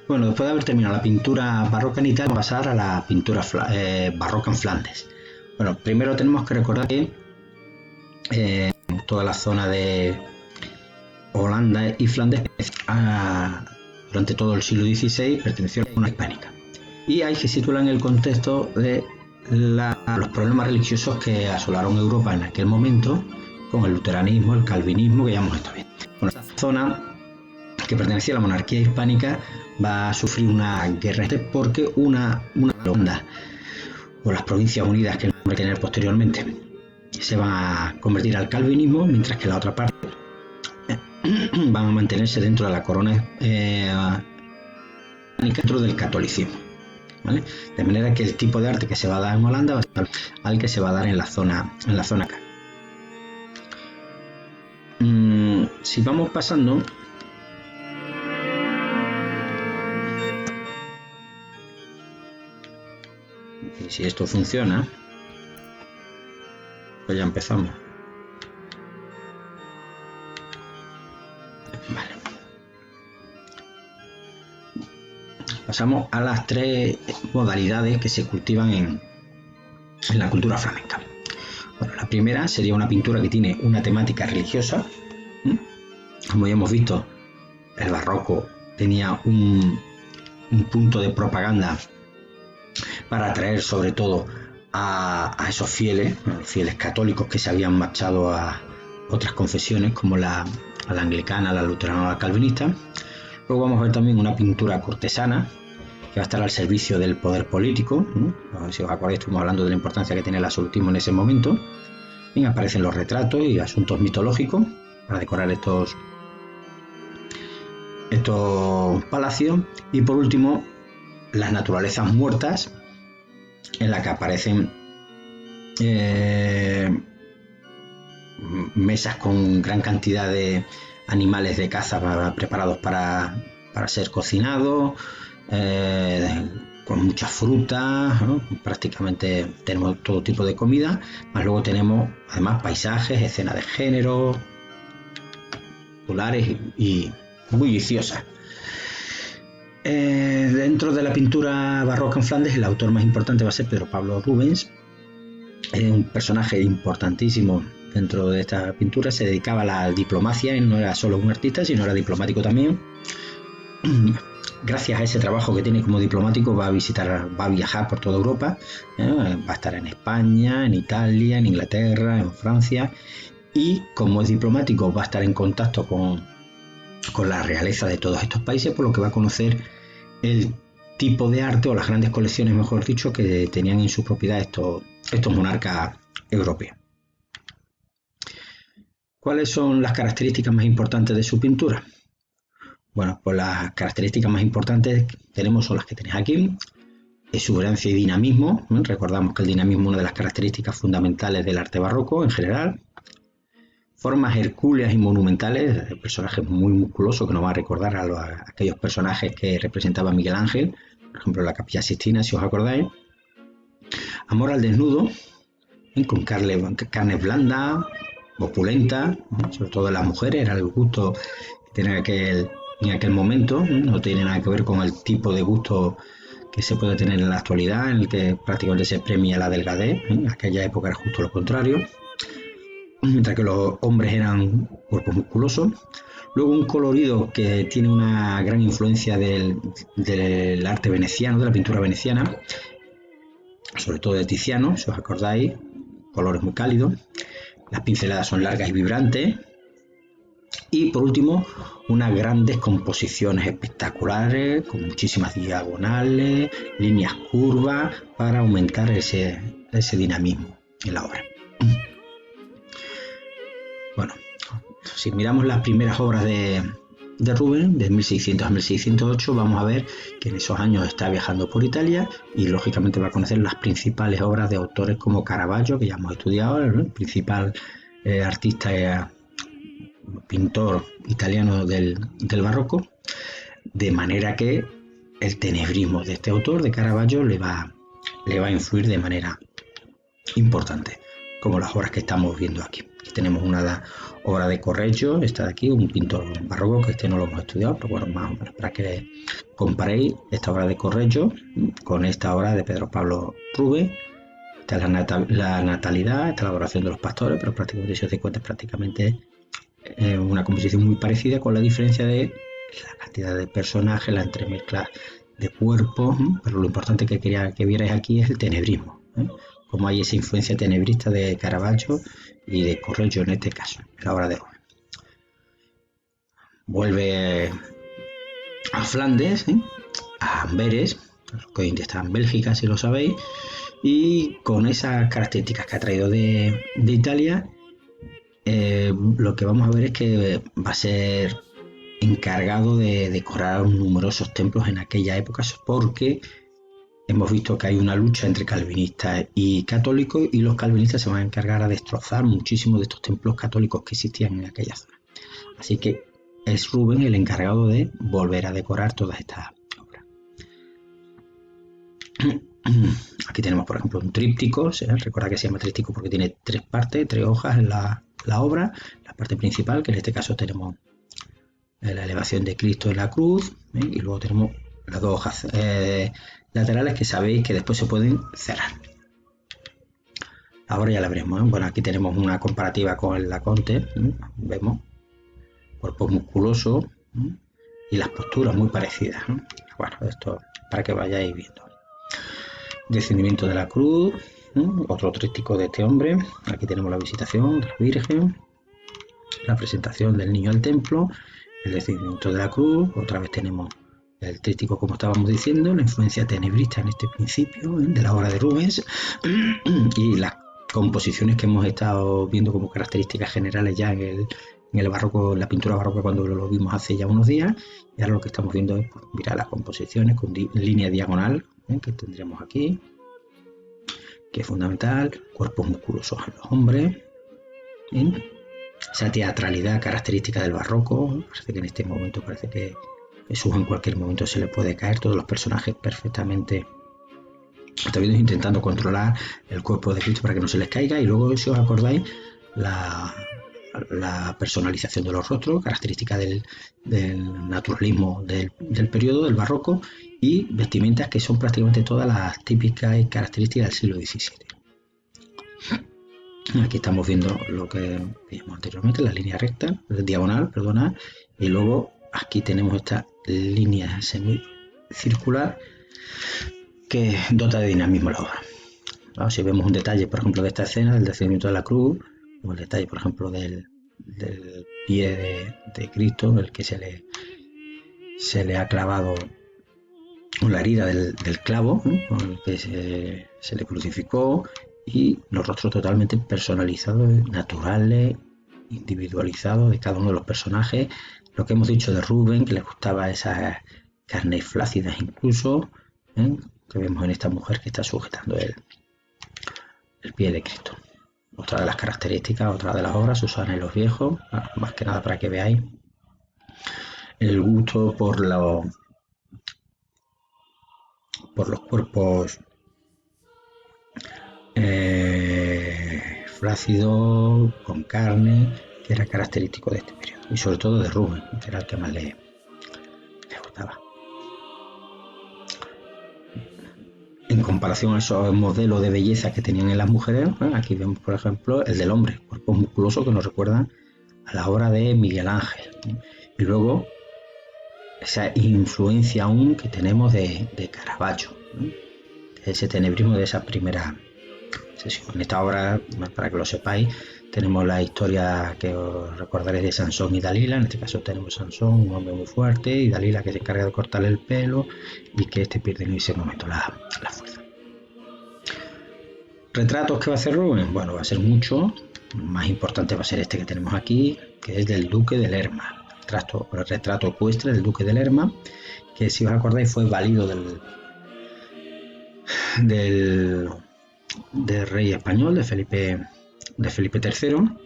Bueno, después de haber terminado la pintura barroca en Italia, vamos a pasar a la pintura barroca en Flandes. Bueno, primero tenemos que recordar que toda la zona de Holanda y Flandes durante todo el siglo XVI perteneció a la corona hispánica. Y hay que situarla en el contexto de los problemas religiosos que asolaron Europa en aquel momento, con el luteranismo, el calvinismo, que ya hemos estado viendo. Bueno, esta zona que pertenecía a la monarquía hispánica va a sufrir una guerra porque una Holanda o las Provincias Unidas, que vamos a tener posteriormente, se van a convertir al calvinismo, mientras que la otra parte van a mantenerse dentro de la corona dentro del catolicismo, ¿vale? De manera que el tipo de arte que se va a dar en Holanda va a ser al que se va a dar en la zona acá. Si vamos pasando, y si esto funciona, pues ya empezamos. Vale. Pasamos a las tres modalidades que se cultivan en la cultura flamenca. Bueno, la primera sería una pintura que tiene una temática religiosa. Como ya hemos visto, el barroco tenía un punto de propaganda para atraer sobre todo a esos fieles, los fieles católicos que se habían marchado a otras confesiones como la anglicana, la luterana o la calvinista. Luego vamos a ver también una pintura cortesana que va a estar al servicio del poder político, ¿no? Si os acordáis, estuvimos hablando de la importancia que tiene el absolutismo en ese momento. Bien, aparecen los retratos y asuntos mitológicos para decorar estos palacios. Y por último, las naturalezas muertas, en la que aparecen mesas con gran cantidad de animales de caza preparados para ser cocinados, con muchas frutas, ¿no? Prácticamente tenemos todo tipo de comida, más luego tenemos además paisajes, escenas de género, populares y bulliciosas. Dentro de la pintura barroca en Flandes, el autor más importante va a ser Pedro Pablo Rubens, un personaje importantísimo dentro de esta pintura. Se dedicaba a la diplomacia, él no era solo un artista, sino era diplomático también. Gracias a ese trabajo que tiene como diplomático va a viajar por toda Europa, va a estar en España, en Italia, en Inglaterra, en Francia, y como es diplomático va a estar en contacto con la realeza de todos estos países, por lo que va a conocer el tipo de arte o las grandes colecciones, mejor dicho, que tenían en su propiedad estos monarcas europeos. ¿Cuáles son las características más importantes de su pintura? Bueno, pues las características más importantes que tenemos son las que tenéis aquí: exuberancia y dinamismo. Recordamos que el dinamismo es una de las características fundamentales del arte barroco en general. Formas hercúleas y monumentales, personajes muy musculosos que nos van a recordar a aquellos personajes que representaba Miguel Ángel, por ejemplo la Capilla Sixtina, si os acordáis. Amor al desnudo, con carnes blandas, opulentas, sobre todo en las mujeres, era el gusto que tenía en aquel momento, no tiene nada que ver con el tipo de gusto que se puede tener en la actualidad, en el que prácticamente se premia la delgadez. En aquella época era justo lo contrario, mientras que los hombres eran cuerpos musculosos. Luego un colorido que tiene una gran influencia del arte veneciano, de la pintura veneciana, sobre todo de Tiziano, si os acordáis, colores muy cálidos. Las pinceladas son largas y vibrantes. Y por último, unas grandes composiciones espectaculares, con muchísimas diagonales, líneas curvas, para aumentar ese dinamismo en la obra. Bueno, si miramos las primeras obras de Rubens, de 1600 a 1608, vamos a ver que en esos años está viajando por Italia y lógicamente va a conocer las principales obras de autores como Caravaggio, que ya hemos estudiado, ¿no? El principal artista pintor italiano del barroco, de manera que el tenebrismo de este autor, de Caravaggio, le va a influir de manera importante, como las obras que estamos viendo aquí. Aquí tenemos una obra de Correggio, esta de aquí, un pintor barroco, que este no lo hemos estudiado, pero bueno, más o menos para que comparéis esta obra de Correggio con esta obra de Pedro Pablo Rubens. Esta es la natalidad, esta es la adoración de los pastores, pero prácticamente, si os dais cuenta, es prácticamente una composición muy parecida, con la diferencia de la cantidad de personajes, la entremezcla de cuerpos, pero lo importante que quería que vierais aquí es el tenebrismo, como hay esa influencia tenebrista de Caravaggio y de Correggio en este caso, en la obra de Rubens. Vuelve a Flandes, a Amberes, que hoy en día está en Bélgica, si lo sabéis, y con esas características que ha traído de Italia, lo que vamos a ver es que va a ser encargado de decorar numerosos templos en aquella época, porque hemos visto que hay una lucha entre calvinistas y católicos, y los calvinistas se van a encargar a destrozar muchísimos de estos templos católicos que existían en aquella zona. Así que es Rubens el encargado de volver a decorar todas estas obras. Aquí tenemos, por ejemplo, un tríptico. Recuerda que se llama tríptico porque tiene 3 partes, 3 hojas en la obra. La parte principal, que en este caso tenemos la elevación de Cristo en la cruz, y luego tenemos las 2 hojas laterales, que sabéis que después se pueden cerrar. Ahora ya la veremos. Bueno, aquí tenemos una comparativa con el Laconte. Vemos cuerpo musculoso y las posturas muy parecidas. Bueno, esto para que vayáis viendo. Descendimiento de la cruz, otro tríptico de este hombre. Aquí tenemos la visitación de la Virgen, la presentación del niño al templo, el descendimiento de la cruz. Otra vez tenemos el tríptico, como estábamos diciendo, la influencia tenebrista en este principio de la obra de Rubens, y las composiciones que hemos estado viendo como características generales ya en el barroco, en la pintura barroca, cuando lo vimos hace ya unos días. Y ahora lo que estamos viendo es, pues, mirar las composiciones con línea diagonal, que tendremos aquí, que es fundamental, cuerpos musculosos en los hombres, esa teatralidad característica del barroco. Parece que en este momento parece que Jesús en cualquier momento se le puede caer, todos los personajes perfectamente atrevidos, intentando controlar el cuerpo de Cristo para que no se les caiga. Y luego, si os acordáis, la personalización de los rostros, característica del naturalismo del periodo, del barroco, y vestimentas que son prácticamente todas las típicas y características del siglo XVII. Aquí estamos viendo lo que vimos anteriormente, la línea recta, diagonal, perdona, y luego aquí tenemos esta línea semicircular que dota de dinamismo la obra. ¿No? Si vemos un detalle, por ejemplo, de esta escena del descendimiento de la cruz, o el detalle, por ejemplo, del pie de Cristo, en el que se le ha clavado la herida del clavo, con el que se le crucificó, y los rostros totalmente personalizados, naturales, individualizados de cada uno de los personajes. Lo que hemos dicho de Rubens, que le gustaba esas carnes flácidas incluso, que vemos en esta mujer que está sujetando el pie de Cristo. Otra de las características, otra de las obras, Susana y los viejos, más que nada para que veáis el gusto por los cuerpos flácidos, con carne, que era característico de este periodo, y sobre todo de Rubens, que era el que más le gustaba. En comparación a esos modelos de belleza que tenían en las mujeres, aquí vemos, por ejemplo, el del hombre, cuerpos musculosos que nos recuerdan a la obra de Miguel Ángel. Y luego esa influencia aún que tenemos de Caravaggio, ese tenebrismo de esa primera sesión. En esta obra, para que lo sepáis, tenemos la historia que os recordaréis de Sansón y Dalila. En este caso tenemos Sansón, un hombre muy fuerte, y Dalila, que se encarga de cortarle el pelo y que este pierde en ese momento la fuerza. ¿Retratos que va a hacer Rubens? Bueno, va a ser mucho. El más importante va a ser este que tenemos aquí, que es del Duque de Lerma. El retrato ecuestre del Duque de Lerma, que, si os acordáis, fue válido del rey español, de Felipe III, uno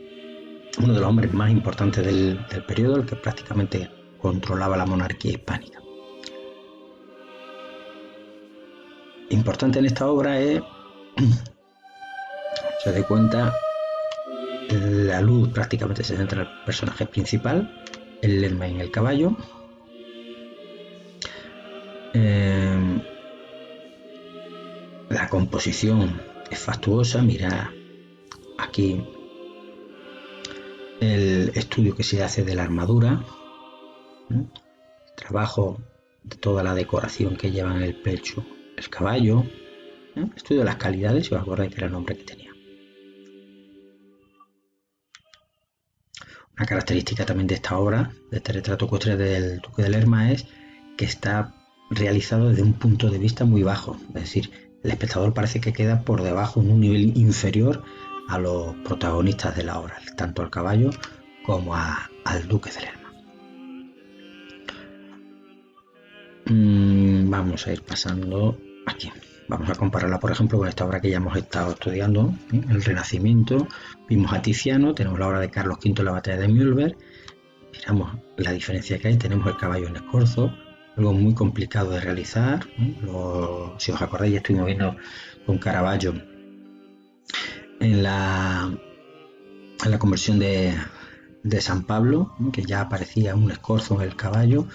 de los hombres más importantes del periodo, el que prácticamente controlaba la monarquía hispánica. Importante en esta obra es, se dé cuenta, La luz prácticamente se centra en el personaje principal, el lerma en el caballo. La composición es fastuosa. Mira aquí el estudio que se hace de la armadura, el trabajo de toda la decoración que lleva en el pecho el caballo, estudio de las calidades, si os acordáis que era el nombre que tenía. Una característica también de esta obra, de este retrato ecuestre del Duque de Lerma, es que está realizado desde un punto de vista muy bajo, es decir, el espectador parece que queda por debajo, en un nivel inferior a los protagonistas de la obra, tanto al caballo como al Duque de Lerma. Vamos a ir pasando aquí. Vamos a compararla, por ejemplo, con esta obra que ya hemos estado estudiando, el Renacimiento. Vimos a Tiziano, tenemos la obra de Carlos V, la batalla de Mühlberg. Miramos la diferencia que hay, tenemos el caballo en escorzo, algo muy complicado de realizar. Si os acordáis, ya estuvimos viendo con Caravaggio en la conversión de San Pablo, que ya aparecía un escorzo en el caballo,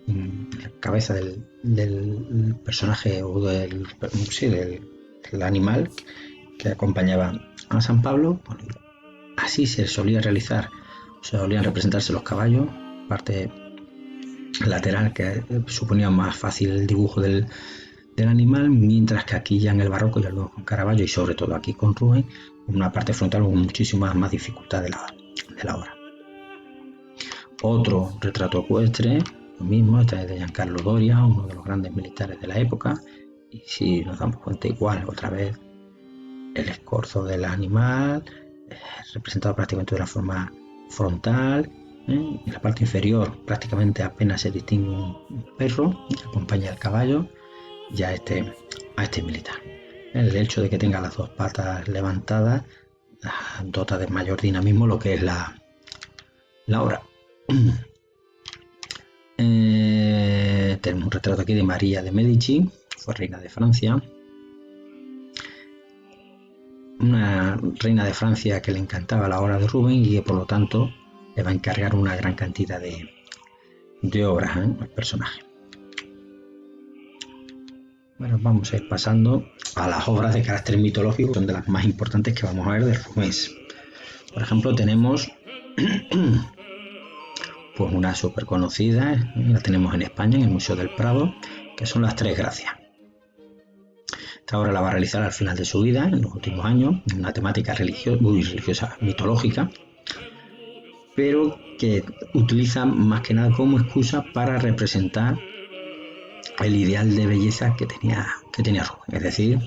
en la cabeza del personaje o del animal que acompañaba a San Pablo. Bueno, así se solía realizar, solían representarse los caballos, parte lateral que suponía más fácil el dibujo del animal, mientras que aquí ya en el barroco, ya luego con Caravaggio y sobre todo aquí con Rubens, una parte frontal con muchísima más dificultad de la obra. Otro retrato ecuestre, lo mismo, esta es de Giancarlo Doria, uno de los grandes militares de la época, y si nos damos cuenta, igual, otra vez el escorzo del animal, representado prácticamente de una forma frontal. En la parte inferior prácticamente apenas se distingue un perro que acompaña al caballo y a este militar. El hecho de que tenga las dos patas levantadas dota de mayor dinamismo lo que es la obra. Tenemos un retrato aquí de María de Medici, fue reina de Francia. Una reina de Francia que le encantaba la obra de Rubens y que por lo tanto le va a encargar una gran cantidad de obras al personaje. Bueno, vamos a ir pasando a las obras de carácter mitológico, que son de las más importantes que vamos a ver de Rubens. Por ejemplo, tenemos pues una súper conocida, la tenemos en España, en el Museo del Prado, que son las Tres Gracias. Esta obra la va a realizar al final de su vida, en los últimos años, una temática muy religiosa, mitológica, pero que utiliza más que nada como excusa para representar el ideal de belleza que tenía Rubens, es decir,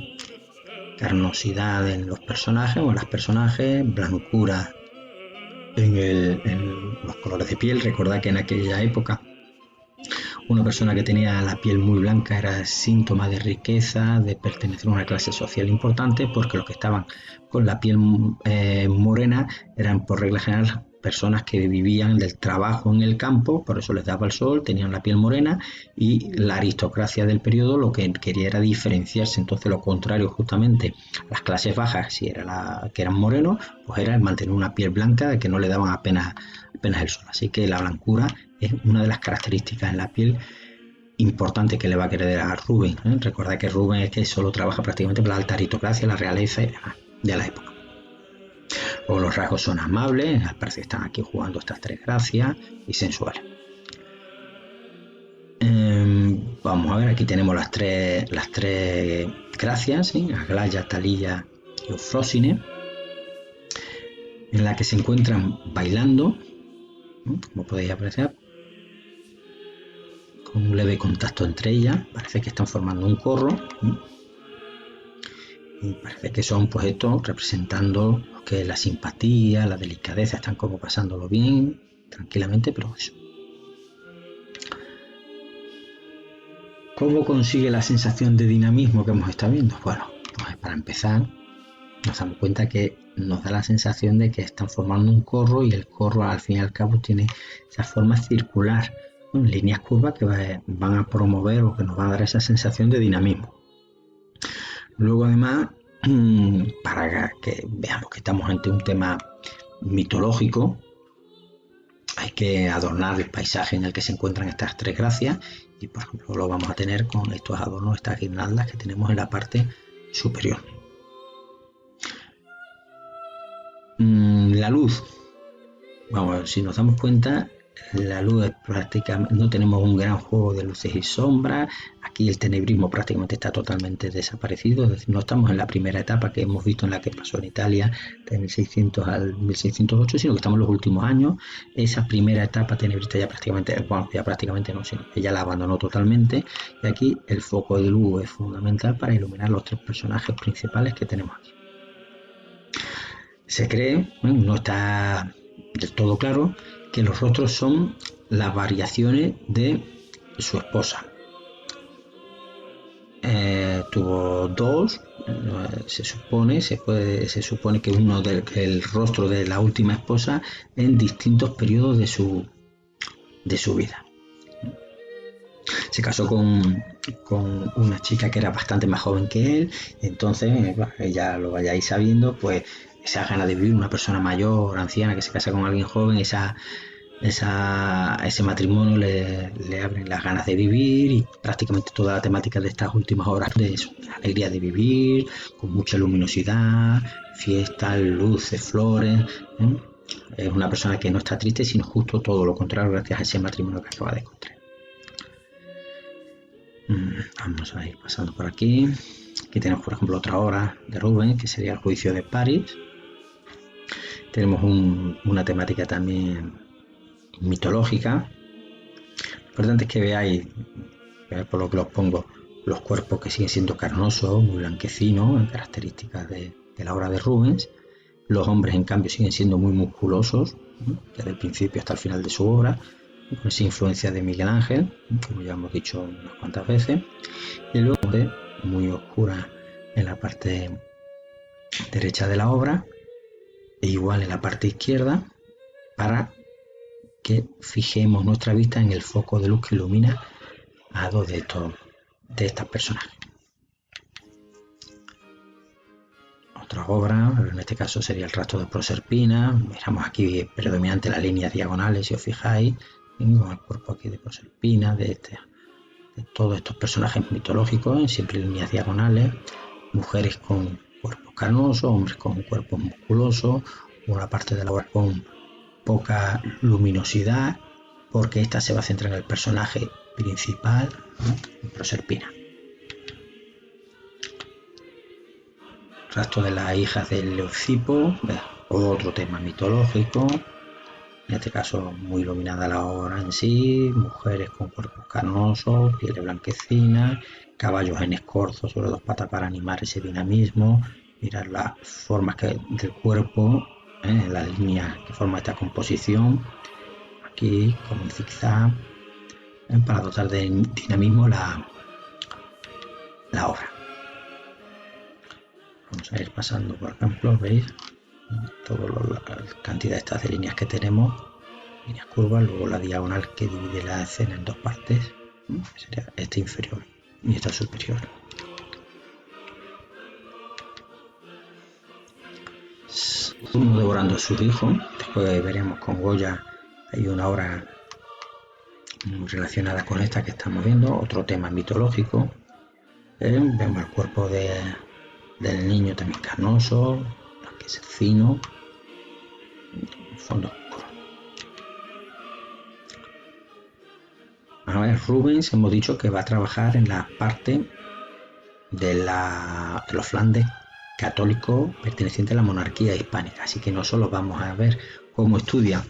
carnosidad en los personajes o en las personajes, blancura en los colores de piel. Recordad que en aquella época una persona que tenía la piel muy blanca era síntoma de riqueza, de pertenecer a una clase social importante, porque los que estaban con la piel morena eran por regla general personas que vivían del trabajo en el campo, por eso les daba el sol, tenían la piel morena, y la aristocracia del periodo lo que quería era diferenciarse. Entonces lo contrario justamente a las clases bajas, si era que eran morenos, pues era el mantener una piel blanca de que no le daban apenas el sol. Así que la blancura es una de las características en la piel importante que le va a querer a Rubens. Recordad que Rubens es que solo trabaja prácticamente para la alta aristocracia, la realeza de la época. Luego los rasgos son amables, parece que están aquí jugando estas tres gracias, y sensuales. Vamos a ver, aquí tenemos las tres gracias, ¿sí? Aglaya, Talía y Eufrósine, en la que se encuentran bailando, como podéis apreciar, con un leve contacto entre ellas. Parece que están formando un corro, y parece que son, pues, esto representando que la simpatía, la delicadeza, están como pasándolo bien, tranquilamente, pero eso. ¿Cómo consigue la sensación de dinamismo que hemos estado viendo? Bueno, pues para empezar nos damos cuenta que nos da la sensación de que están formando un corro, y el corro al fin y al cabo tiene esa forma circular, líneas curvas que van a promover o que nos van a dar esa sensación de dinamismo. Luego, además, para que veamos que estamos ante un tema mitológico, hay que adornar el paisaje en el que se encuentran estas tres gracias y, por ejemplo, lo vamos a tener con estos adornos, estas guirnaldas que tenemos en la parte superior. La luz. Vamos a ver, si nos damos cuenta, la luz es prácticamente, no tenemos un gran juego de luces y sombras. Aquí el tenebrismo prácticamente está totalmente desaparecido, es decir, no estamos en la primera etapa que hemos visto en la que pasó en Italia de 1600 al 1608, sino que estamos en los últimos años. Esa primera etapa tenebrista ya prácticamente no, sino que ya la abandonó totalmente, y aquí el foco de luz es fundamental para iluminar los tres personajes principales que tenemos aquí. Se cree, no está del todo claro, que los rostros son las variaciones de su esposa. Tuvo dos, se supone que uno el rostro de la última esposa en distintos periodos de su vida. Se casó con una chica que era bastante más joven que él, entonces, ya lo vayáis sabiendo, pues esa gana de vivir, una persona mayor, anciana, que se casa con alguien joven, ese matrimonio le abren las ganas de vivir, y prácticamente toda la temática de estas últimas obras de eso, la alegría de vivir, con mucha luminosidad, fiestas, luces, flores. Es una persona que no está triste, sino justo todo lo contrario, gracias a ese matrimonio que acaba de encontrar. Vamos a ir pasando por aquí. Aquí tenemos, por ejemplo, otra obra de Rubens, que sería El juicio de París. Tenemos una temática también mitológica. Lo importante es que veáis, por lo que os pongo, los cuerpos que siguen siendo carnosos, muy blanquecinos, características de la obra de Rubens. Los hombres, en cambio, siguen siendo muy musculosos, desde el principio hasta el final de su obra, con esa influencia de Miguel Ángel, como ya hemos dicho unas cuantas veces. Y luego, muy oscura en la parte derecha de la obra, e igual en la parte izquierda, para que fijemos nuestra vista en el foco de luz que ilumina a dos de estas personajes. Otra obra, en este caso sería El rastro de Proserpina. Miramos aquí predominante las líneas diagonales, si os fijáis, con el cuerpo aquí de Proserpina, de todos estos personajes mitológicos, siempre líneas diagonales, mujeres con cuerpos carnosos, hombres con cuerpos musculosos, una parte de la obra con poca luminosidad, porque esta se va a centrar en el personaje principal, Proserpina. Rastro de las hijas de Leucipo, otro tema mitológico, en este caso muy iluminada la obra en sí, mujeres con cuerpos carnosos, pieles blanquecinas, caballos en escorzo sobre dos patas para animar ese dinamismo. Mirar las formas del cuerpo, las líneas que forman esta composición, aquí como un zigzag, para dotar de dinamismo la obra. Vamos a ir pasando, por ejemplo, veis toda la cantidad estas de líneas que tenemos, líneas curvas, luego la diagonal que divide la escena en dos partes, que sería esta inferior y esta superior. Uno devorando a sus hijos. Después veremos con Goya, hay una obra relacionada con esta que estamos viendo, otro tema mitológico. Vemos el cuerpo del niño también carnoso, que es fino, fondo oscuro. A ver, Rubens hemos dicho que va a trabajar en la parte de los Flandes católicos pertenecientes a la monarquía hispánica, así que no solo vamos a ver cómo estudia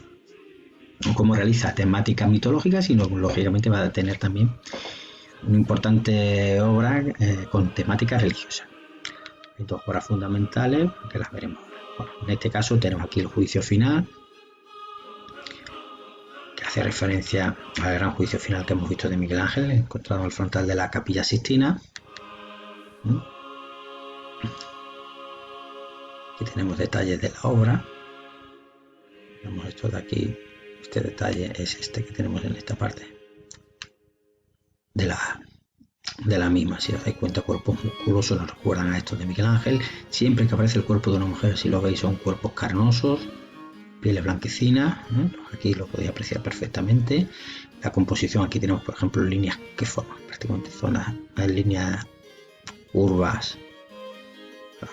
o cómo realiza temáticas mitológicas, sino lógicamente va a tener también una importante obra con temática religiosa. Hay dos obras fundamentales que las veremos. Bueno, en este caso tenemos aquí el juicio final, que hace referencia al gran juicio final que hemos visto de Miguel Ángel, encontrado en el frontal de la Capilla Sixtina. Aquí tenemos detalles de la obra. Vemos esto de aquí. Este detalle es este que tenemos en esta parte de la misma. Si os dais cuenta, cuerpos musculosos nos recuerdan a estos de Miguel Ángel. Siempre que aparece el cuerpo de una mujer, si lo veis, son cuerpos carnosos, pieles blanquecinas, aquí lo podéis apreciar perfectamente. La composición, aquí tenemos por ejemplo líneas que forman prácticamente zonas, líneas curvas,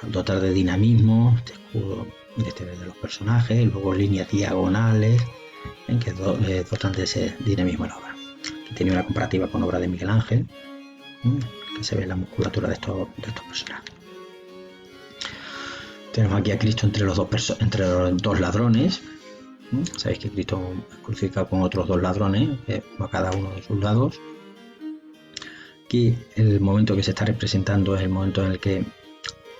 dotar de dinamismo, este escudo de los personajes, luego líneas diagonales que dotan de ese dinamismo en la obra. Aquí tenía una comparativa con obra de Miguel Ángel, que se ve la musculatura de estos personajes. Tenemos aquí a Cristo entre los dos ladrones. Sabéis que Cristo es crucificado con otros dos ladrones, a cada uno de sus lados. Aquí el momento que se está representando es el momento en el que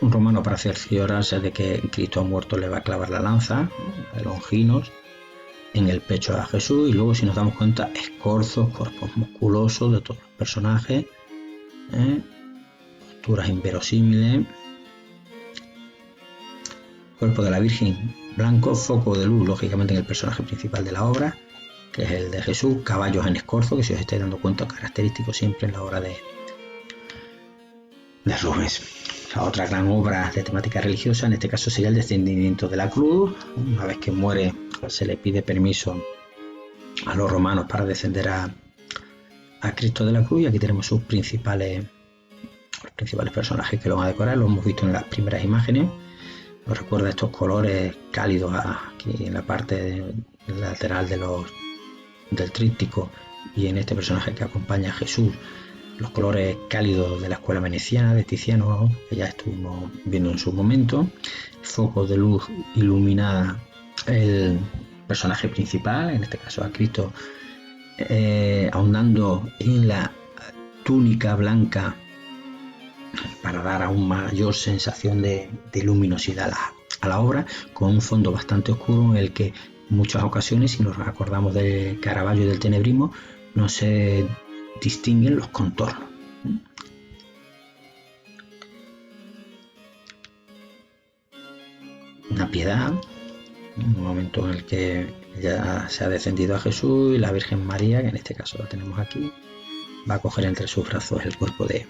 un romano, para cerciorarse de que Cristo ha muerto, le va a clavar la lanza de Longinos en el pecho a Jesús, y luego, si nos damos cuenta, escorzos, cuerpos musculosos de todos los personajes, posturas inverosímiles, cuerpo de la Virgen blanco, foco de luz lógicamente en el personaje principal de la obra, que es el de Jesús, caballos en escorzo, que si os estáis dando cuenta, característico siempre en la obra de Rubens. La otra gran obra de temática religiosa, en este caso, sería el descendimiento de la cruz. Una vez que muere, se le pide permiso a los romanos para descender a Cristo de la cruz, y aquí tenemos los principales personajes que lo van a decorar. Lo hemos visto en las primeras imágenes. Nos recuerda estos colores cálidos aquí en la parte lateral del tríptico, y en este personaje que acompaña a Jesús, los colores cálidos de la escuela veneciana de Tiziano, que ya estuvimos viendo en su momento. El foco de luz ilumina el personaje principal, en este caso a Cristo, ahondando en la túnica blanca para dar aún mayor sensación de luminosidad a la obra, con un fondo bastante oscuro en el que en muchas ocasiones, si nos acordamos de Caravaggio y del tenebrismo, no se distinguen los contornos. Una piedad, un momento en el que ya se ha descendido a Jesús, y la Virgen María, que en este caso la tenemos aquí, va a coger entre sus brazos el cuerpo de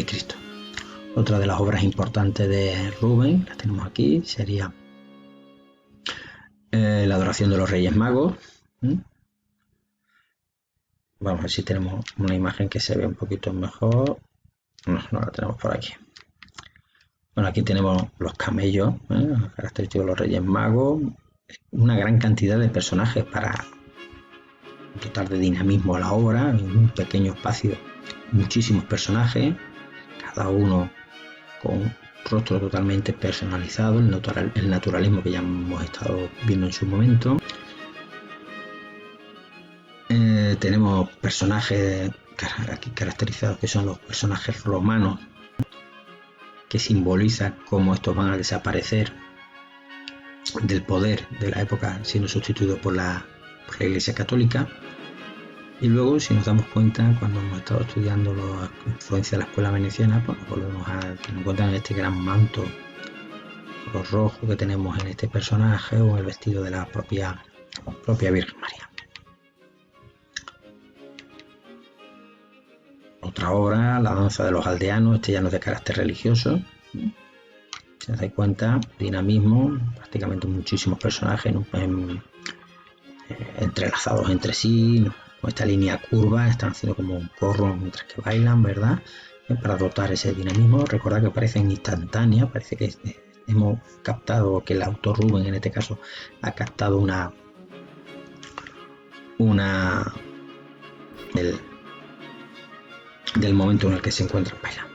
Cristo. Otra de las obras importantes de Rubens, la tenemos aquí, sería la adoración de los Reyes Magos. Vamos a ver si tenemos una imagen que se ve un poquito mejor. No la tenemos por aquí. Bueno, aquí tenemos los camellos, característicos de los Reyes Magos. Una gran cantidad de personajes para dotar de dinamismo a la obra. En un pequeño espacio, muchísimos personajes, cada uno con un rostro totalmente personalizado, el naturalismo que ya hemos estado viendo en su momento. Tenemos personajes aquí caracterizados, que son los personajes romanos, que simbolizan cómo estos van a desaparecer del poder de la época, siendo sustituidos por la Iglesia Católica. Y luego, si nos damos cuenta, cuando hemos estado estudiando la influencia de la escuela veneciana, pues nos volvemos a tener cuenta en este gran manto rojo que tenemos en este personaje, o en el vestido de la propia Virgen María. Otra obra, La danza de los aldeanos, este ya no es de carácter religioso. Si os dais cuenta, dinamismo, prácticamente muchísimos personajes entrelazados entre sí, con esta línea curva, están haciendo como un corro mientras que bailan, ¿verdad? Para dotar ese dinamismo. Recordad que parecen instantáneas, parece que hemos captado, que el autor Rubens en este caso ha captado del momento en el que se encuentran bailando.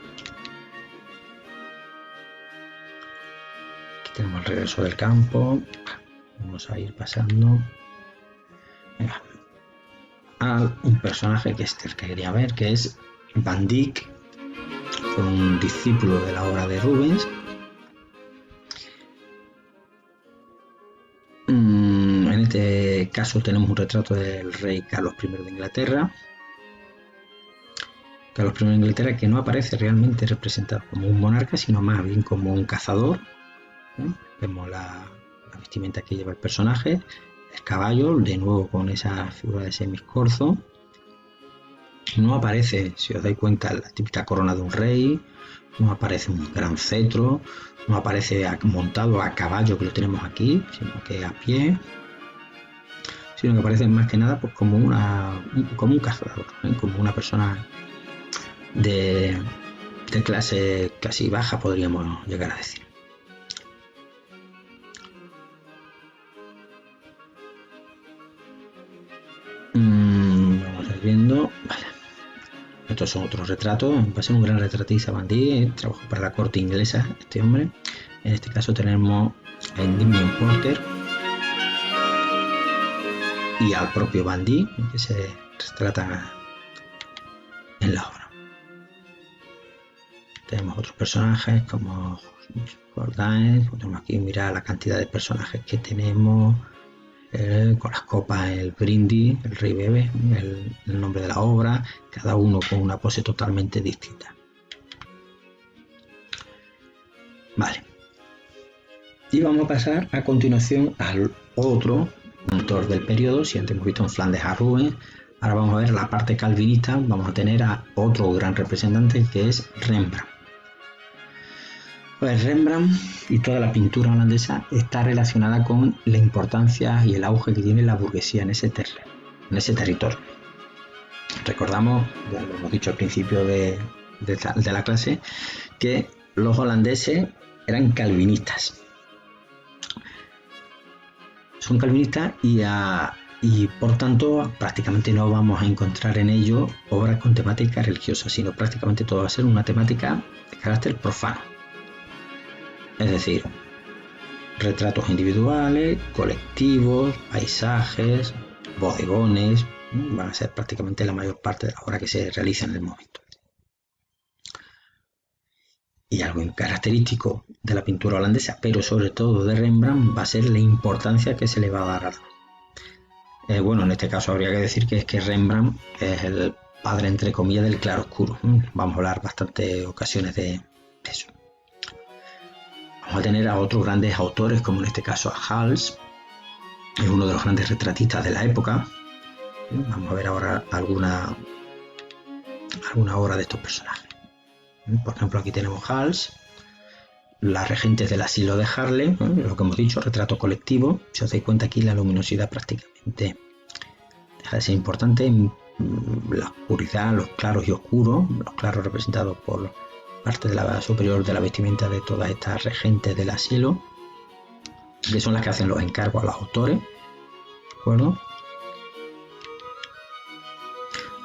Aquí tenemos el regreso del campo. Vamos a ir pasando a un personaje que es el que quería ver, que es Van Dyck. Fue un discípulo de la obra de Rubens. En este caso tenemos un retrato del rey Carlos I de Inglaterra. Carlos I de Inglaterra, que no aparece realmente representado como un monarca, sino más bien como un cazador. Vemos la vestimenta que lleva el personaje, el caballo, de nuevo con esa figura de semiscorzo, no aparece, si os dais cuenta, la típica corona de un rey, no aparece un gran cetro, no aparece montado a caballo, que lo tenemos aquí, sino que a pie, sino que aparece más que nada pues como un cazador, como una persona de clase casi baja, podríamos llegar a decir. Vamos a ir viendo. Vale. Estos son otros retratos. Va a ser un gran retratista Bandí. Trabajó para la corte inglesa este hombre. En este caso tenemos a Endymion Porter y al propio Bandí, que se retrata en la obra. Tenemos otros personajes como Jordanes. Tenemos aquí, mira la cantidad de personajes que tenemos. Con las copas, el brindis, el rey bebe, el nombre de la obra, cada uno con una pose totalmente distinta. Vale. Y vamos a pasar a continuación al otro autor del periodo. Si antes hemos visto en Flandes a Rubens, ahora vamos a ver la parte calvinista. Vamos a tener a otro gran representante que es Rembrandt. Pues Rembrandt y toda la pintura holandesa está relacionada con la importancia y el auge que tiene la burguesía en ese territorio. Recordamos, ya lo hemos dicho al principio de la clase, que los holandeses eran calvinistas. Son calvinistas y por tanto prácticamente no vamos a encontrar en ellos obras con temática religiosa, sino prácticamente todo va a ser una temática de carácter profano. Es decir, retratos individuales, colectivos, paisajes, bodegones, van a ser prácticamente la mayor parte de la obra que se realiza en el momento. Y algo característico de la pintura holandesa, pero sobre todo de Rembrandt, va a ser la importancia que se le va a dar a bueno, en este caso habría que decir que es que Rembrandt es el padre, entre comillas, del claroscuro. Vamos a hablar bastantes ocasiones de eso. Vamos a tener a otros grandes autores, como en este caso a Hals, es uno de los grandes retratistas de la época. Vamos a ver ahora alguna obra de estos personajes. Por ejemplo, aquí tenemos Hals, las regentes del asilo de Haarlem, lo que hemos dicho, retrato colectivo. Si os dais cuenta aquí, la luminosidad prácticamente deja de ser importante, la oscuridad, los claros y oscuros, los claros representados por parte de la superior de la vestimenta de todas estas regentes del asilo, que son las que hacen los encargos a los autores, ¿de acuerdo?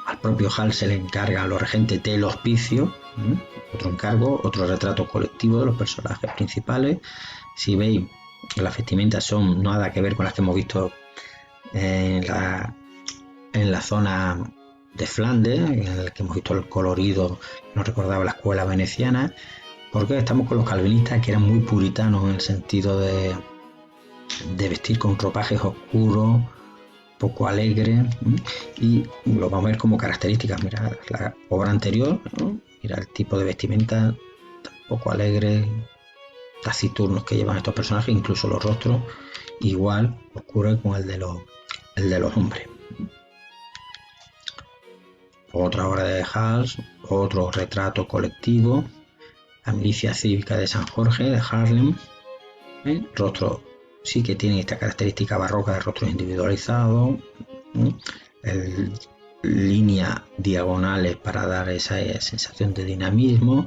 Al propio Hals se le encarga a los regentes del hospicio, otro encargo, otro retrato colectivo de los personajes principales. Si veis, las vestimentas son nada que ver con las que hemos visto en la zona de Flandes, en la que hemos visto el colorido, nos recordaba la escuela veneciana, porque estamos con los calvinistas, que eran muy puritanos en el sentido de vestir con ropajes oscuros, poco alegres, y lo vamos a ver como características. Mira la obra anterior, ¿no? Mira el tipo de vestimenta poco alegre, taciturnos que llevan estos personajes, incluso los rostros igual oscuros con el de los hombres. Otra obra de Hals, otro retrato colectivo, la milicia cívica de San Jorge de Haarlem. Rostro sí que tiene esta característica barroca de rostros individualizados, líneas diagonales para dar esa sensación de dinamismo.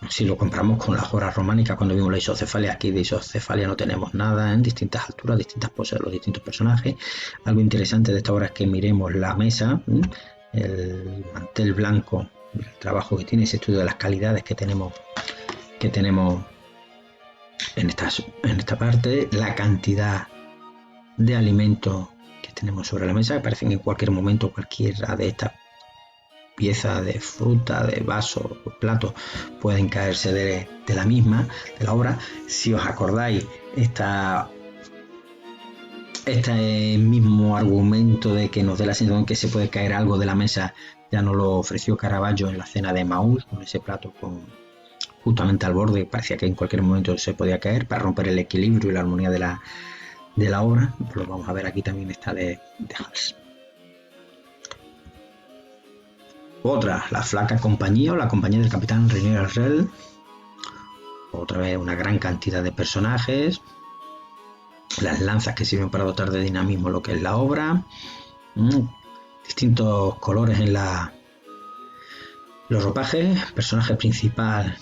Si lo comparamos con las obras románicas, cuando vimos la isocefalia, aquí de isocefalia no tenemos nada, en distintas alturas, distintas poses de los distintos personajes. Algo interesante de esta obra es que miremos la mesa, el mantel blanco, el trabajo que tiene, ese estudio de las calidades que tenemos en esta parte, la cantidad de alimentos que tenemos sobre la mesa, que parecen que en cualquier momento cualquiera de estas piezas de fruta, de vaso, platos pueden caerse de la misma, de la obra. Si os acordáis, este mismo argumento de que nos dé la sensación que se puede caer algo de la mesa ya nos lo ofreció Caravaggio en la cena de Maús, con ese plato justamente al borde, parecía que en cualquier momento se podía caer, para romper el equilibrio y la armonía de la obra. Pues lo vamos a ver aquí también, está de Hals. Otra, la flaca compañía o la compañía del capitán René Arrel. Otra vez una gran cantidad de personajes. Las lanzas que sirven para dotar de dinamismo lo que es la obra. Distintos colores en los ropajes. Personaje principal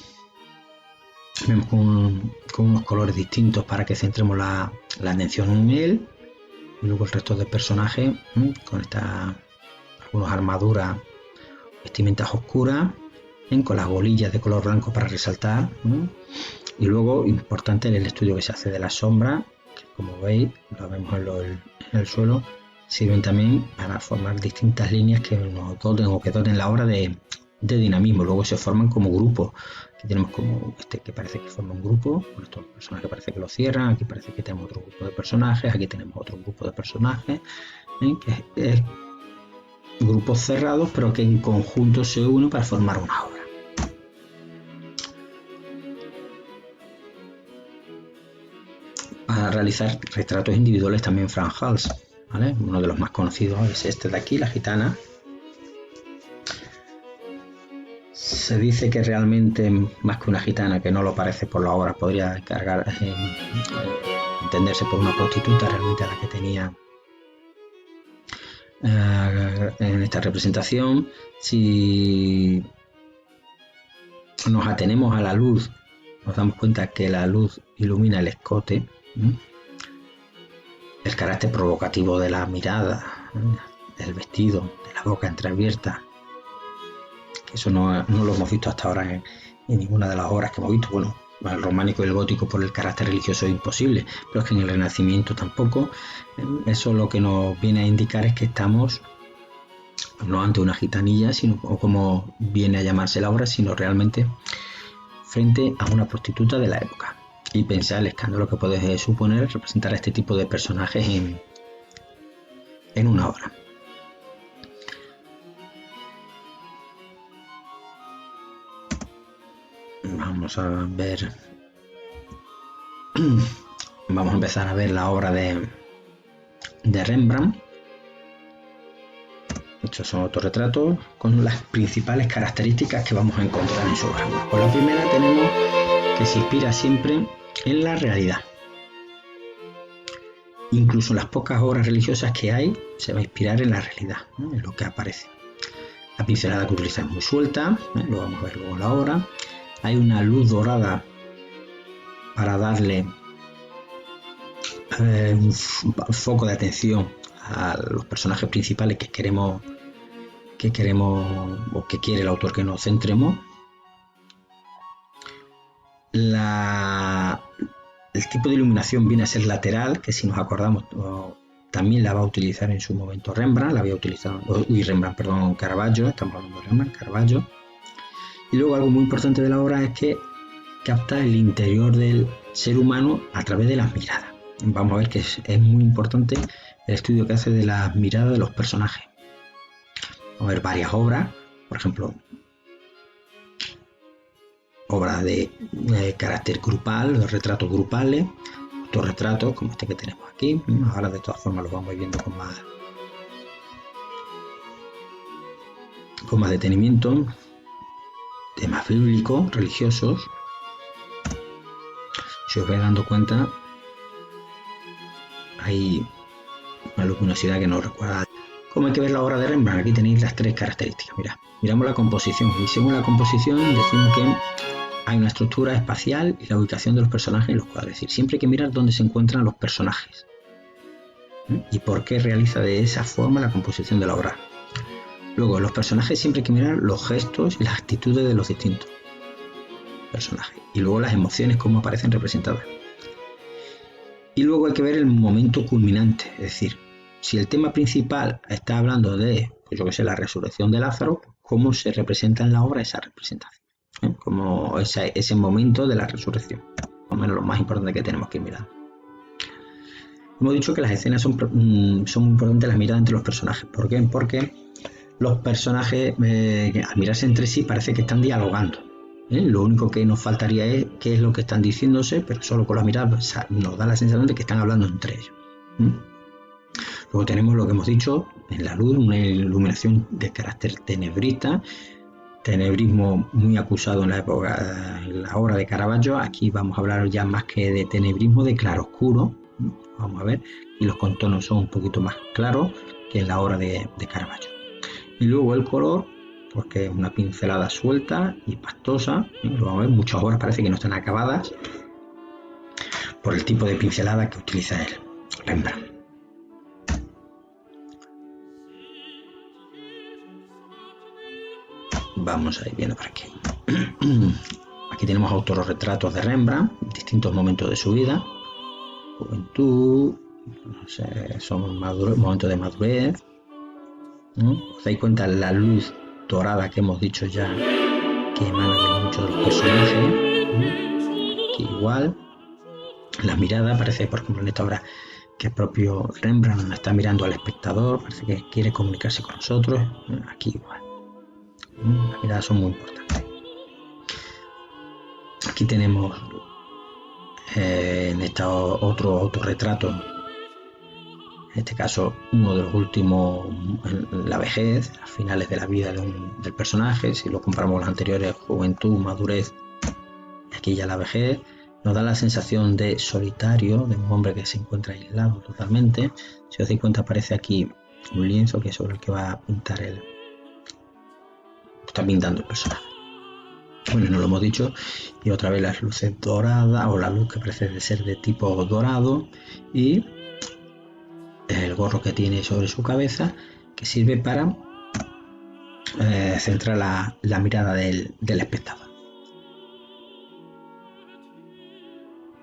vemos con unos colores distintos para que centremos la atención en él. Y luego el resto de personajes con algunas armaduras, vestimentas oscuras, con las bolillas de color blanco para resaltar. Y luego, importante, el estudio que se hace de las sombras, que como veis, lo vemos en el suelo, sirven también para formar distintas líneas que nos doten o que doten la obra de dinamismo. Luego se forman como grupos. Aquí tenemos como que parece que forma un grupo, con estos personajes parece que lo cierran, aquí parece que tenemos otro grupo de personajes, aquí tenemos otro grupo de personajes, que es grupos cerrados, pero que en conjunto se unen para formar una obra. Para realizar retratos individuales también Frans Hals, ¿vale? Uno de los más conocidos es este de aquí, la gitana. Se dice que realmente, más que una gitana, que no lo parece por la obra, podría entenderse por una prostituta realmente a la que tenía en esta representación. Si nos atenemos a la luz, nos damos cuenta que la luz ilumina el escote, el carácter provocativo de la mirada, del vestido, de la boca entreabierta. Eso no lo hemos visto hasta ahora en ninguna de las obras que hemos visto. Bueno, el románico y el gótico por el carácter religioso es imposible, pero es que en el Renacimiento tampoco. Eso lo que nos viene a indicar es que estamos no ante una gitanilla, o como viene a llamarse la obra, sino realmente frente a una prostituta de la época. Y pensar el escándalo que puede suponer representar a este tipo de personajes en una obra. Vamos a empezar a ver la obra de Rembrandt. Estos son autorretratos con las principales características que vamos a encontrar en su obra. Por la primera tenemos que se inspira siempre en la realidad. Incluso en las pocas obras religiosas que hay, se va a inspirar en la realidad, en lo que aparece. La pincelada que utiliza es muy suelta, lo vamos a ver luego en la obra. Hay una luz dorada para darle un foco de atención a los personajes principales que queremos o que quiere el autor que nos centremos. El tipo de iluminación viene a ser lateral, que si nos acordamos también la va a utilizar en su momento Rembrandt, Caravaggio, estamos hablando de Rembrandt, Caravaggio. Y luego algo muy importante de la obra es que capta el interior del ser humano a través de las miradas. Vamos a ver que es muy importante el estudio que hace de las miradas de los personajes. Vamos a ver varias obras, por ejemplo, obras de carácter grupal, los retratos grupales, autorretratos como este que tenemos aquí. Ahora de todas formas los vamos a ir viendo con más detenimiento. Temas bíblicos, religiosos. Si os vais dando cuenta, hay una luminosidad que nos recuerda. ¿Cómo hay que ver la obra de Rembrandt? Aquí tenéis las tres características. Miramos la composición y según la composición decimos que hay una estructura espacial y la ubicación de los personajes en los cuadros. Es decir, siempre hay que mirar dónde se encuentran los personajes y por qué realiza de esa forma la composición de la obra. Luego, los personajes siempre hay que mirar los gestos y las actitudes de los distintos personajes. Y luego las emociones, cómo aparecen representadas. Y luego hay que ver el momento culminante. Es decir, si el tema principal está hablando de, la resurrección de Lázaro, cómo se representa en la obra esa representación. Como ese momento de la resurrección. Más o menos lo más importante que tenemos que mirar. Hemos dicho que las escenas son muy importantes, las miradas entre los personajes. ¿Por qué? Porque los personajes, al mirarse entre sí, parece que están dialogando. Lo único que nos faltaría es qué es lo que están diciéndose, pero solo con la mirada nos da la sensación de que están hablando entre ellos. Luego tenemos lo que hemos dicho en la luz, una iluminación de carácter tenebrista, tenebrismo muy acusado en la obra de Caravaggio. Aquí vamos a hablar ya más que de tenebrismo, de claroscuro. Vamos a ver, y los contornos son un poquito más claros que en la obra de Caravaggio. Y luego el color, porque es una pincelada suelta y pastosa. Lo vamos a ver, muchas obras parece que no están acabadas por el tipo de pincelada que utiliza el Rembrandt. Vamos a ir viendo por aquí. Aquí tenemos autorretratos de Rembrandt, distintos momentos de su vida. Juventud, no sé, son momentos de madurez. ¿No? ¿Os dais cuenta la luz dorada que hemos dicho ya que emana de muchos de los personajes? Aquí igual. La mirada, parece por ejemplo en esta obra que el propio Rembrandt está mirando al espectador, parece que quiere comunicarse con nosotros. Aquí igual. Las miradas son muy importantes. Aquí tenemos en esta otro autorretrato, en este caso uno de los últimos, en la vejez, a finales de la vida del personaje. Si lo comparamos con los anteriores, juventud, madurez, aquí ya la vejez, nos da la sensación de solitario, de un hombre que se encuentra aislado totalmente. Si os dais cuenta, aparece aquí un lienzo que es sobre el que va a pintar está pintando el personaje. Bueno, no lo hemos dicho, y otra vez las luces doradas, o la luz que parece ser de tipo dorado, y el gorro que tiene sobre su cabeza, que sirve para centrar la mirada del espectador.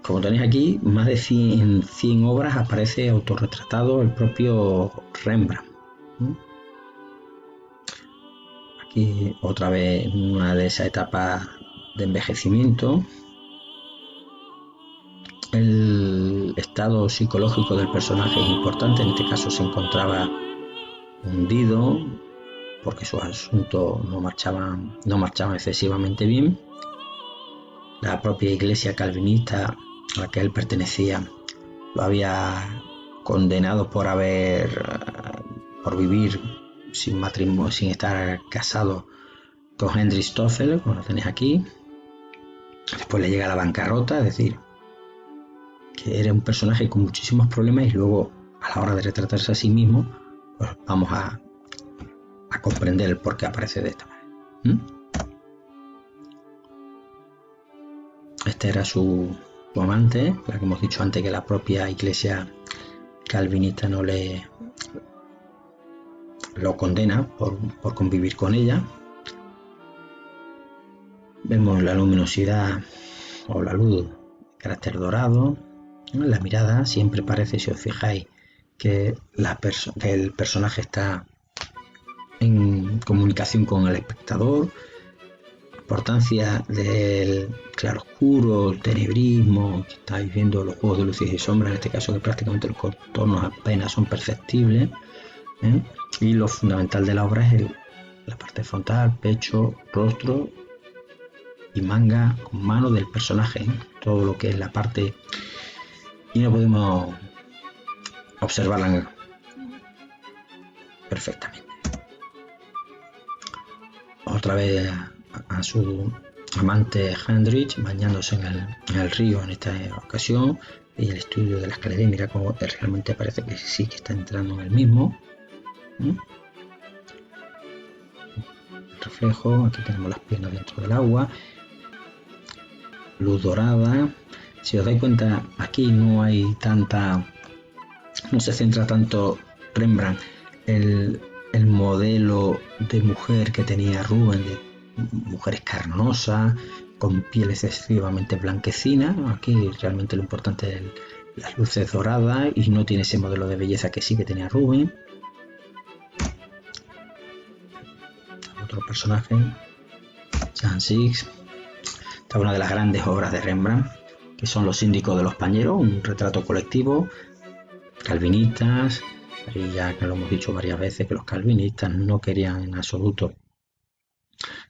Como tenéis aquí, más de 100 obras aparece autorretratado el propio Rembrandt. Aquí otra vez una de esas etapas de envejecimiento. El estado psicológico del personaje es importante. En este caso se encontraba hundido porque sus asuntos no marchaban excesivamente bien. La propia iglesia calvinista a la que él pertenecía lo había condenado por vivir sin matrimonio, sin estar casado con Hendrik Stoffel, como lo tenéis aquí. Después le llega la bancarrota, es decir, que era un personaje con muchísimos problemas, y luego a la hora de retratarse a sí mismo, pues vamos a comprender el por qué aparece de esta manera. Este era su amante, la que hemos dicho antes que la propia iglesia calvinista no lo condena por convivir con ella. Vemos la luminosidad o la luz de carácter dorado. La mirada siempre parece, si os fijáis, que el personaje está en comunicación con el espectador. Importancia del claroscuro, el tenebrismo, que estáis viendo los juegos de luces y sombras, en este caso que prácticamente los contornos apenas son perceptibles. Y lo fundamental de la obra es la parte frontal, pecho, rostro y manga con mano del personaje, todo lo que es la parte, y no podemos observarla perfectamente. Otra vez a su amante Hendrik bañándose en el río en esta ocasión, y el estudio de la escalera, y mira cómo realmente parece que sí que está entrando en el mismo. El reflejo, aquí tenemos las piernas dentro del agua, luz dorada. Si os dais cuenta, aquí no se centra tanto Rembrandt el modelo de mujer que tenía Rubens, de mujeres carnosas con piel excesivamente blanquecina. Aquí realmente lo importante es las luces doradas, y no tiene ese modelo de belleza que sí que tenía Rubens. Otro personaje, Jan Six. Esta es una de las grandes obras de Rembrandt, que son Los síndicos de los pañeros, un retrato colectivo, calvinistas. Y ya que lo hemos dicho varias veces, que los calvinistas no querían en absoluto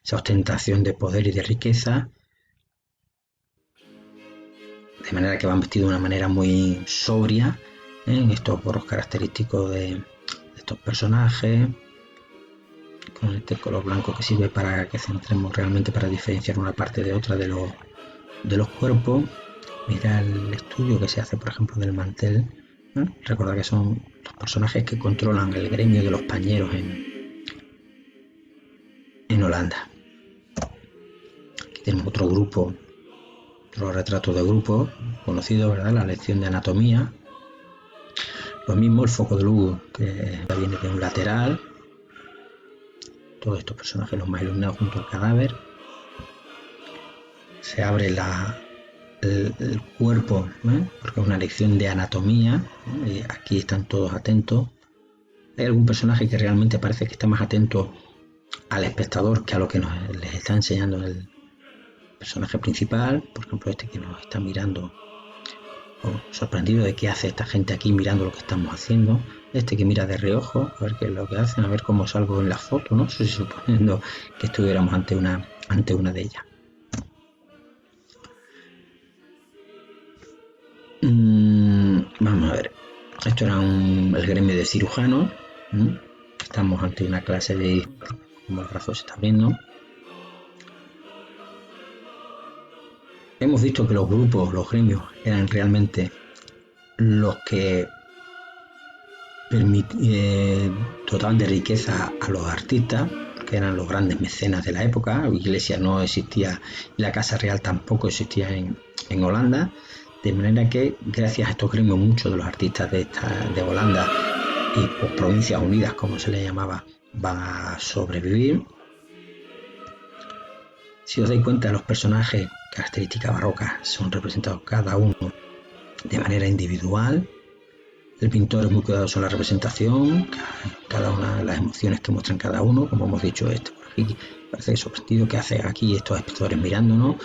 esa ostentación de poder y de riqueza, de manera que van vestidos de una manera muy sobria, en estos borros característicos de estos personajes, con este color blanco que sirve para que centremos realmente para diferenciar una parte de otra de los cuerpos. Mira el estudio que se hace, por ejemplo, del mantel. Recordad que son los personajes que controlan el gremio de los pañeros en Holanda. Aquí tenemos otro grupo, otro retrato de grupo conocido, ¿verdad? La lección de anatomía. Lo mismo el foco de luz que viene de un lateral. Todos estos personajes los más iluminados junto al cadáver. Se abre el cuerpo, porque es una lección de anatomía. Y aquí están todos atentos. Hay algún personaje que realmente parece que está más atento al espectador que a lo que les está enseñando el personaje principal. Por ejemplo, este que nos está mirando, sorprendido de qué hace esta gente aquí mirando lo que estamos haciendo. Este que mira de reojo a ver qué es lo que hacen, a ver cómo salgo en la foto, ¿no? Suponiendo que estuviéramos ante una de ellas. Vamos a ver. Esto era el gremio de cirujanos. Estamos ante una clase de, como el brazo se está viendo. Hemos visto que los grupos, los gremios, eran realmente los que dotaban de riqueza a los artistas, que eran los grandes mecenas de la época. La iglesia no existía y la casa real tampoco existía en Holanda, de manera que gracias a estos gremios muchos de los artistas de Holanda y pues, provincias unidas, como se les llamaba, van a sobrevivir. Si os dais cuenta, los personajes, características barrocas, son representados cada uno de manera individual. El pintor es muy cuidadoso en la representación, cada una de las emociones que muestran cada uno, como hemos dicho, esto por aquí parece sorprendido que hace aquí estos espectadores mirándonos,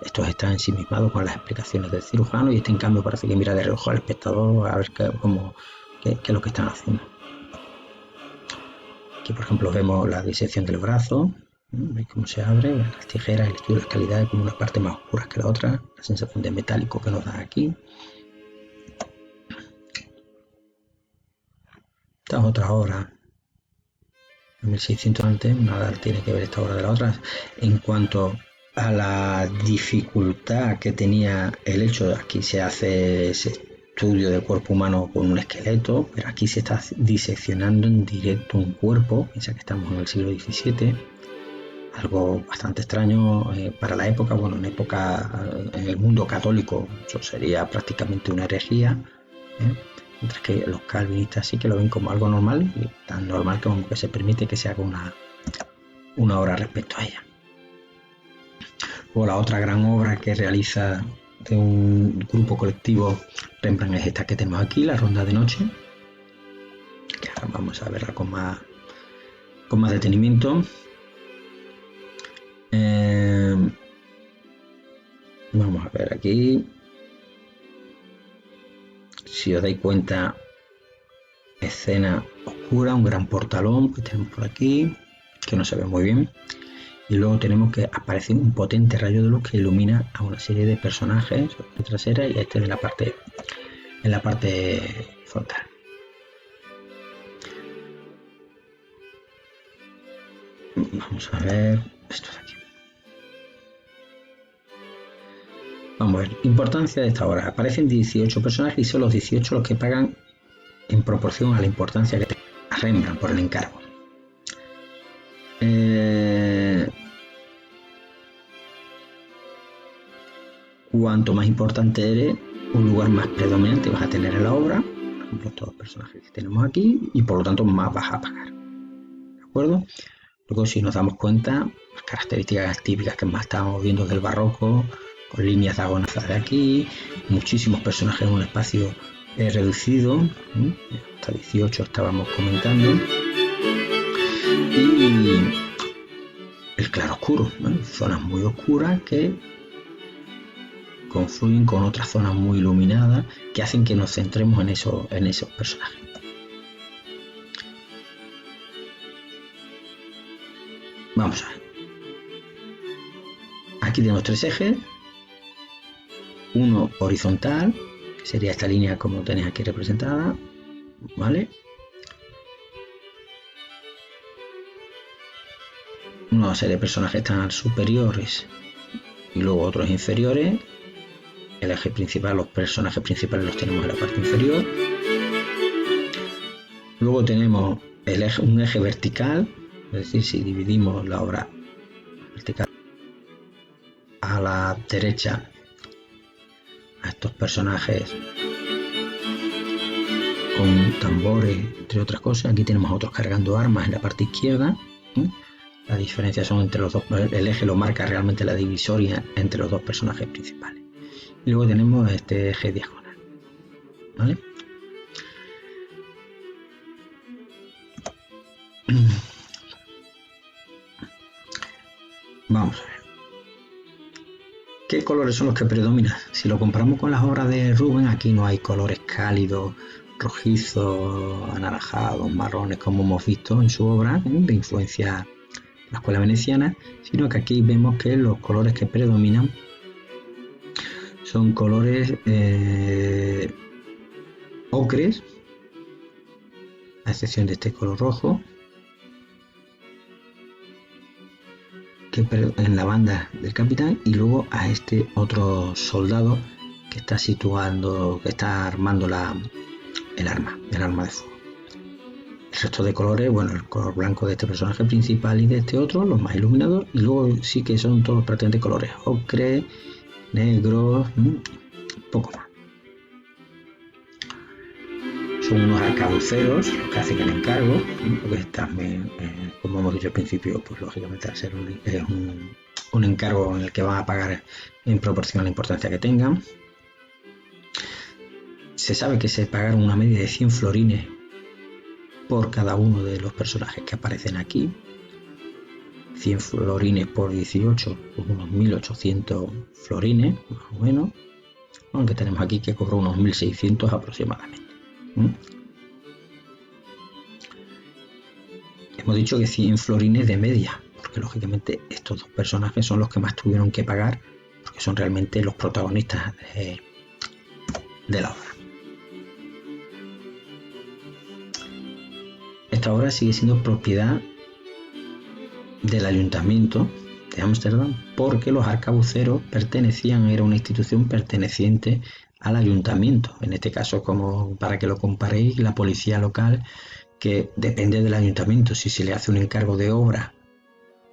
estos están ensimismados con las explicaciones del cirujano y este en cambio parece que mira de reojo al espectador a ver qué es lo que están haciendo. Aquí por ejemplo vemos la disección del brazo, veis cómo se abre, las tijeras, el estudio de las calidades como una parte más oscura que la otra, la sensación de metálico que nos da aquí. Esta es otra obra, en 1600 antes, nada tiene que ver esta obra de la otra. En cuanto a la dificultad que tenía el hecho de aquí se hace ese estudio del cuerpo humano con un esqueleto, pero aquí se está diseccionando en directo un cuerpo, piensa que estamos en el siglo XVII, algo bastante extraño para la época, bueno, en el mundo católico eso sería prácticamente una herejía, mientras que los calvinistas sí que lo ven como algo normal y tan normal como que se permite que se haga una obra respecto a ella. O la otra gran obra que realiza de un grupo colectivo Rembrandt es esta que tenemos aquí, La Ronda de Noche, que ahora vamos a verla con más detenimiento. Vamos a ver aquí. Si os dais cuenta, escena oscura, un gran portalón que tenemos por aquí, que no se ve muy bien. Y luego tenemos que aparece un potente rayo de luz que ilumina a una serie de personajes trasera y este en la parte frontal. Vamos a ver esto de aquí. Vamos a ver, importancia de esta obra. Aparecen 18 personajes y son los 18 los que pagan en proporción a la importancia que tiene a Rembrandt por el encargo. Cuanto más importante eres, un lugar más predominante vas a tener en la obra, por ejemplo, estos personajes que tenemos aquí, y por lo tanto más vas a pagar. ¿De acuerdo? Luego, si nos damos cuenta, las características típicas que más estábamos viendo del barroco, con líneas diagonales de aquí, muchísimos personajes en un espacio reducido, hasta 18 estábamos comentando, y el claroscuro, zonas muy oscuras que confluyen con otras zonas muy iluminadas que hacen que nos centremos en esos personajes. Vamos a ver. Aquí tenemos tres ejes, uno horizontal que sería esta línea como tenéis aquí representada, ¿vale? Una serie de personajes están superiores y luego otros inferiores. El eje principal, los personajes principales los tenemos en la parte inferior. Luego tenemos un eje vertical, es decir, si dividimos la obra vertical a la derecha, a estos personajes con tambores, entre otras cosas. Aquí tenemos a otros cargando armas en la parte izquierda. Las diferencias son entre los dos, el eje lo marca realmente la divisoria entre los dos personajes principales. Y luego tenemos este eje diagonal, ¿vale? Vamos a ver. ¿Qué colores son los que predominan? Si lo comparamos con las obras de Rubens, aquí no hay colores cálidos, rojizos, anaranjados, marrones, como hemos visto en su obra, de influencia de la escuela veneciana, sino que aquí vemos que los colores que predominan son colores ocres, a excepción de este color rojo, que en la banda del capitán, y luego a este otro soldado que está situando, que está armando el arma de fuego. El resto de colores, bueno, el color blanco de este personaje principal y de este otro, los más iluminados, y luego sí que son todos prácticamente colores ocre, negros, poco más. Son unos arcabuceros los que hacen el encargo, porque también, como hemos dicho al principio, pues lógicamente al ser un encargo en el que van a pagar en proporción a la importancia que tengan. Se sabe que se pagaron una media de 100 florines por cada uno de los personajes que aparecen aquí. 100 florines por 18, pues unos 1800 florines, más o menos. Aunque tenemos aquí que cobró unos 1600 aproximadamente. Hemos dicho que 100 florines de media, porque lógicamente estos dos personajes son los que más tuvieron que pagar, porque son realmente los protagonistas de la obra. Esta obra sigue siendo propiedad del ayuntamiento de Ámsterdam, porque los arcabuceros era una institución perteneciente al ayuntamiento. En este caso, como para que lo comparéis, la policía local, que depende del ayuntamiento. Si se le hace un encargo de obra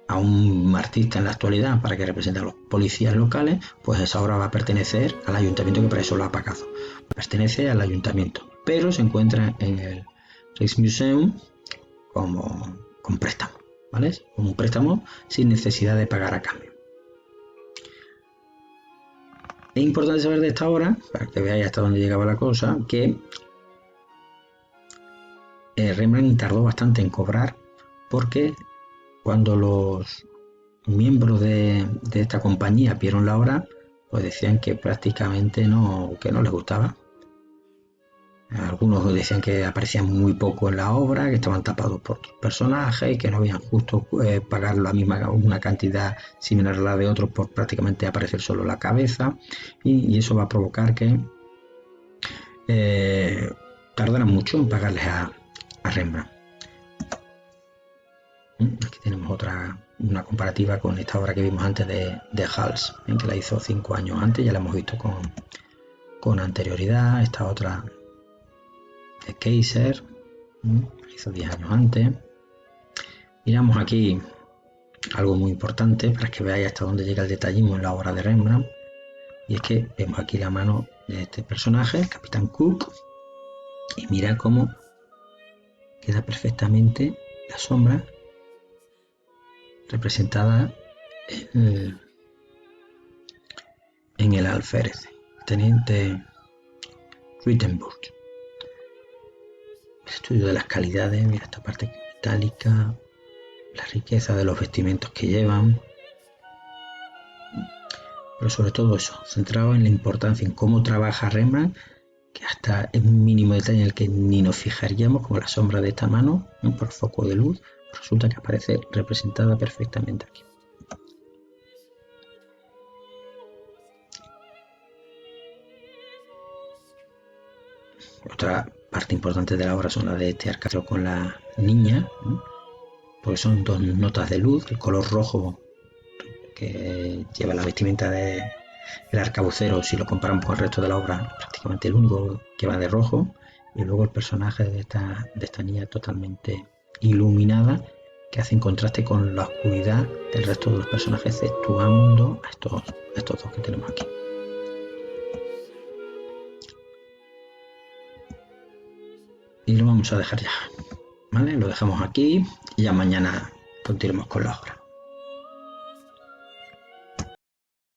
a un artista en la actualidad para que represente a los policías locales, pues esa obra va a pertenecer al ayuntamiento, que para eso lo ha pagado. Pertenece al ayuntamiento, pero se encuentra en el Rijksmuseum con préstamo, ¿vale? Como un préstamo sin necesidad de pagar a cambio. Es importante saber de esta obra, para que veáis hasta dónde llegaba la cosa, que Rembrandt tardó bastante en cobrar, porque cuando los miembros de esta compañía vieron la obra, pues decían que prácticamente que no les gustaba. Algunos decían que aparecían muy poco en la obra, que estaban tapados por otros personajes, que no habían justo pagar una cantidad similar a la de otros por prácticamente aparecer solo la cabeza, y eso va a provocar que tardaran mucho en pagarles a Rembrandt. Aquí tenemos una comparativa con esta obra que vimos antes de Hals, que la hizo 5 años antes, ya la hemos visto con anterioridad. Esta otra de Kaiser, la hizo 10 años antes. Miramos aquí algo muy importante para que veáis hasta dónde llega el detallismo en la obra de Rembrandt, y es que vemos aquí la mano de este personaje, el Capitán Cook, y mirad cómo queda perfectamente la sombra representada en el alférez, teniente Rittenburg. El estudio de las calidades, mira esta parte metálica, la riqueza de los vestimentos que llevan, pero sobre todo eso, centrado en la importancia, en cómo trabaja Rembrandt, que hasta en un mínimo detalle en el que ni nos fijaríamos, como la sombra de esta mano, por foco de luz, resulta que aparece representada perfectamente aquí. Otra parte importante de la obra son las de este arcángel con la niña, ¿no? Porque son dos notas de luz, el color rojo que lleva la vestimenta del arcabucero, si lo comparamos con el resto de la obra, prácticamente el único que va de rojo, y luego el personaje de esta niña totalmente iluminada, que hace en contraste con la oscuridad del resto de los personajes, exceptuando a estos dos que tenemos aquí. Y lo vamos a dejar ya, ¿vale? Lo dejamos aquí y ya mañana continuemos con la obra.